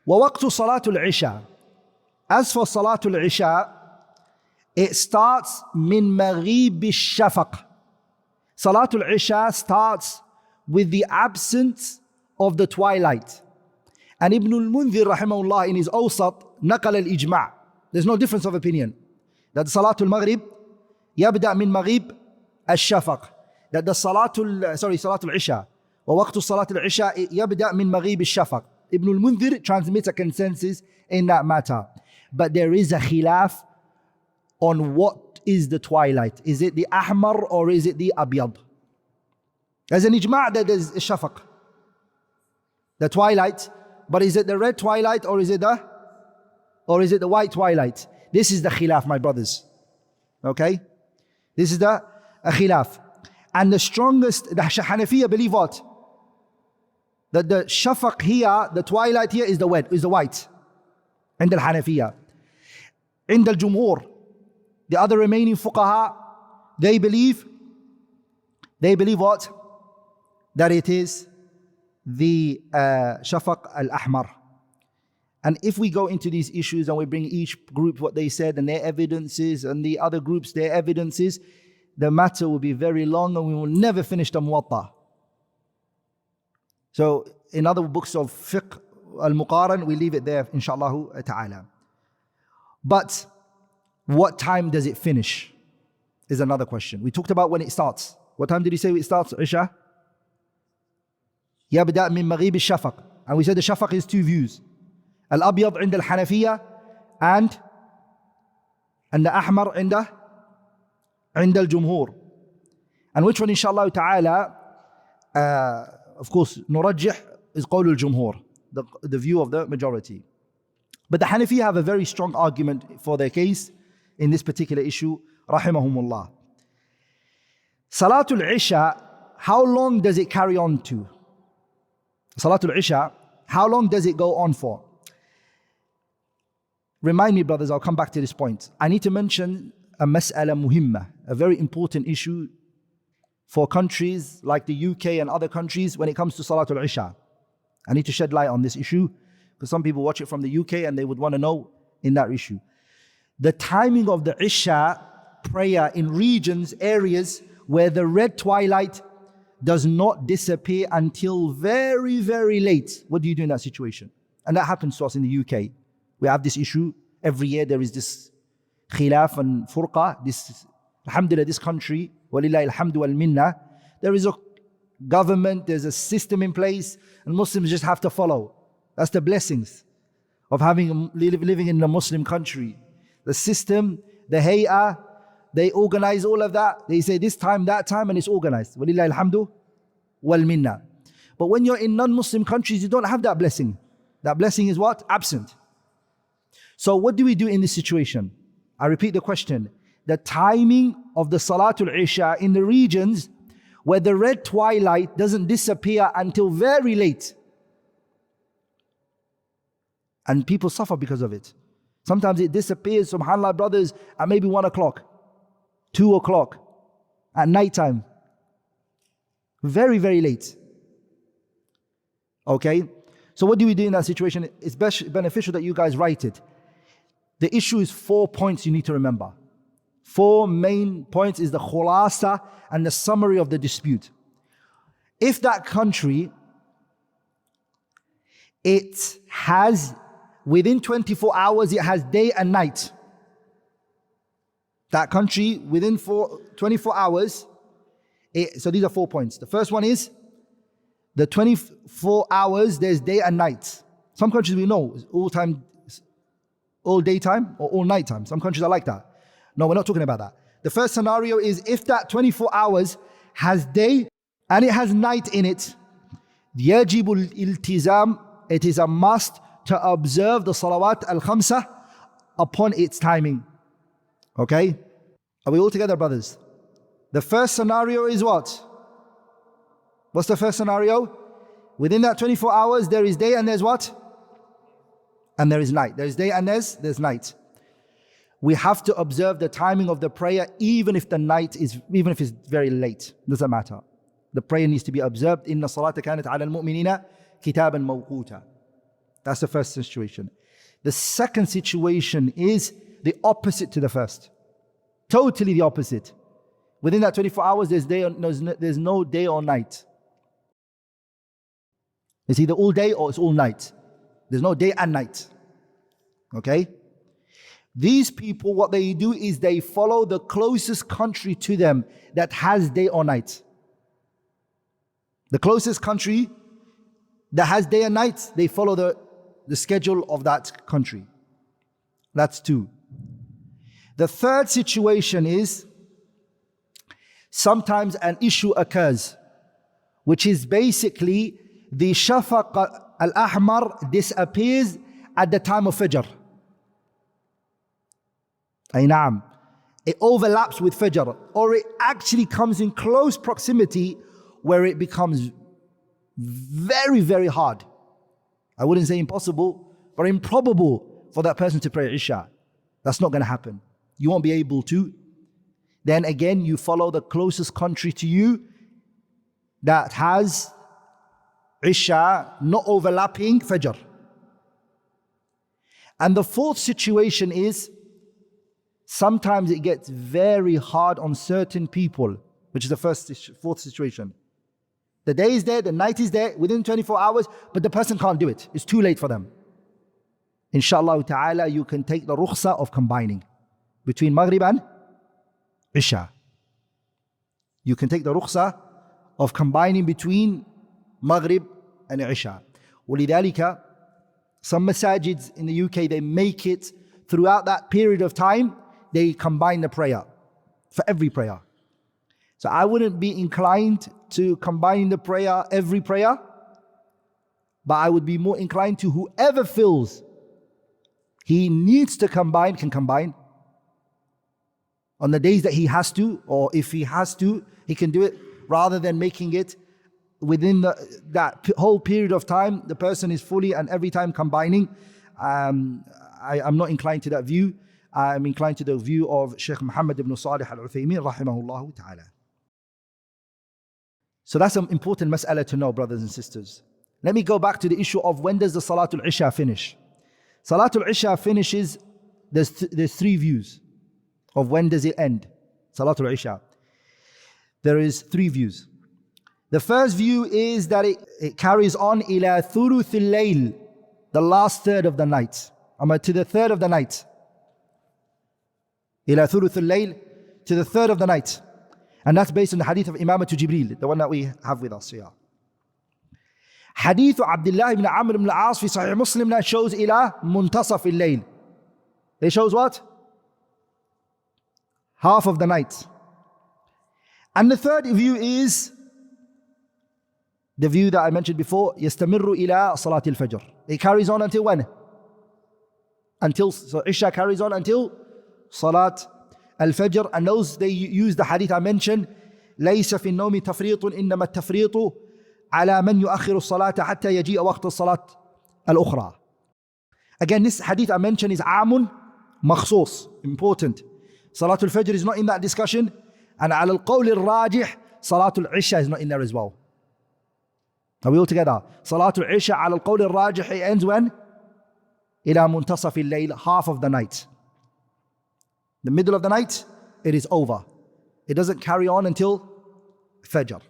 وَوَقْتُ صَلَاةُ الْعِشَاءِ. As for Salatul Isha, it starts min maghrib al-shafaq. Salatul Isha starts with the absence of the twilight. And Ibn al-Mundhir rahimahullah in his Awsat naqal al-ijma'. There's no difference of opinion. That Salatul Maghrib yabda min maghrib al-shafaq. That the Salatul Isha. وَوَقْتُ صَلَاةُ الْعِشَاءِ يَبْدَأْ مِنْ مَغِيبِ الشَّفَقِ. Ibn al-Mundhir transmits a consensus in that matter. But there is a khilaf on what is the twilight. Is it the ahmar or is it the abyad? There's an ijma' that there's shafaq, the twilight, but is it the red twilight or is it the white twilight? This is the khilaf, my brothers. Okay? This is the khilaf. And the strongest, the Hanafiya believe what? That the shafaq here, the twilight here is the white. عند الحنفية. عند الجمهور, the other remaining fuqaha, they believe what? That it is the shafaq al-ahmar. And if we go into these issues and we bring each group what they said and their evidences and the other groups their evidences, the matter will be very long and we will never finish the Muwatta. So in other books of fiqh, al-Muqaran, we leave it there, inshaAllah ta'ala. But what time does it finish is another question. We talked about when it starts. What time did he say it starts, Isha? يَبْدَأْ مِن مَغِيبِ الشَّفَقِ. And we said the shafaq is two views. Al-Abyad عند الحنفية and the Ahmar عند الجمهور. And which one, inshaAllah ta'ala, of course, نرجح is قول الجمهور, the view of the majority. But the Hanafi have a very strong argument for their case in this particular issue, rahimahumullah. Salatul Isha, how long does it carry on to? Salatul Isha, how long does it go on for? Remind me, brothers, I'll come back to this point. I need to mention a mas'ala muhimma, a very important issue for countries like the UK and other countries when it comes to Salatul Isha. I need to shed light on this issue because some people watch it from the UK and they would want to know in that issue. The timing of the Isha prayer in regions, areas where the red twilight does not disappear until very, very late. What do you do in that situation? And that happens to us in the UK. We have this issue. Every year there is this khilaf and furqa. This, alhamdulillah, this country, walillahi alhamdu wal minna, there is a government, there's a system in place, and Muslims just have to follow. That's the blessings of living in a Muslim country. The system, the hay'ah, they organize all of that. They say this time, that time, and it's organized. Walillahi alhamdu wal minna. But when you're in non-Muslim countries, you don't have that blessing. That blessing is what? Absent. So what do we do in this situation? I repeat the question. The timing of the Salatul Isha in the regions where the red twilight doesn't disappear until very late. And people suffer because of it. Sometimes it disappears, subhanAllah, brothers, at maybe 1 o'clock, 2 o'clock, at night time. Very, very late. Okay? So what do we do in that situation? It's beneficial that you guys write it. The issue is 4 points you need to remember. 4 main points is the khulasa and the summary of the dispute. If that country, it has, within 24 hours, it has day and night. That country, within 24 hours, so these are 4 points. The first one is, the 24 hours, there's day and night. Some countries we know, all time, all daytime or all nighttime. Some countries are like that. No, we're not talking about that. The first scenario is if that 24 hours has day and it has night in it, يَجِبُ الْإِلْتِزَامِ, it is a must to observe the salawat al-khamsa upon its timing. Okay? Are we all together, brothers? The first scenario is what? What's the first scenario? Within that 24 hours, there is day and there's what? And there is night. There's day and there's night. We have to observe the timing of the prayer even if it's very late. Doesn't matter. The prayer needs to be observed. Inna salata kanat ala al-mu'minina kitaban mawquta. That's the first situation. The second situation is the opposite to the first. Totally the opposite. Within that 24 hours, there's no day or night. It's either all day or it's all night. There's no day and night. Okay? These people, what they do is they follow the closest country to them that has day or night. The closest country that has day and night, they follow the schedule of that country. That's two. The third situation is sometimes an issue occurs, which is basically the shafaq al-ahmar disappears at the time of Fajr. Ay na'am. It overlaps with Fajr, or it actually comes in close proximity where it becomes very, very hard. I wouldn't say impossible, but improbable for that person to pray Isha. That's not going to happen. You won't be able to. Then again, you follow the closest country to you that has Isha not overlapping Fajr. And the fourth situation is sometimes it gets very hard on certain people, which is the fourth situation. The day is there, the night is there, within 24 hours, but the person can't do it. It's too late for them. Inshallah ta'ala, you can take the rukhsa of combining between Maghrib and Isha. You can take the rukhsa of combining between Maghrib and Isha. ولذلك, some masajids in the UK, they make it throughout that period of time, they combine the prayer for every prayer. So I wouldn't be inclined to combine the prayer, every prayer, but I would be more inclined to whoever feels he needs to combine, can combine. On the days that he has to, or if he has to, he can do it, rather than making it within that whole period of time, the person is fully and every time combining. I'm not inclined to that view. I'm inclined to the view of Sheikh Muhammad ibn Salih al-Uthaymeen, rahimahullah ta'ala. So that's an important mas'ala to know, brothers and sisters. Let me go back to the issue of when does the Salatul Isha finish. Salatul Isha finishes, there's three views of when does it end. Salatul Isha. There is three views. The first view is that it carries on ila thuluth al-layl, the last third of the night. To the third of the night. Ila thuluth al-layl, to the third of the night. And that's based on the hadith of Imamatu Jibreel, the one that we have with us here. Hadith of Abdullah ibn Amr ibn al-As fi Sahih Muslim that shows ila muntasaf al-layl. It shows what? Half of the night. And the third view is the view that I mentioned before, yastamirru ila salat al-fajr. It carries on until when? So Isha carries on until salat al-fajr. And those, they use the hadith I mentioned, ليس في النوم تفريط إنما التفريط على من يؤخر الصلاة حتى يجيء وقت الصلاة الأخرى. Again, this hadith I mentioned is عام مخصوص, important. Salatul Fajr is not in that discussion, and على القول الراجح Salatul Isha is not in there as well. Are we all together? Salatul Isha على القول الراجح, it ends when? إلى منتصف الليل, half of the night. The middle of the night, it is over. It doesn't carry on until Fajr.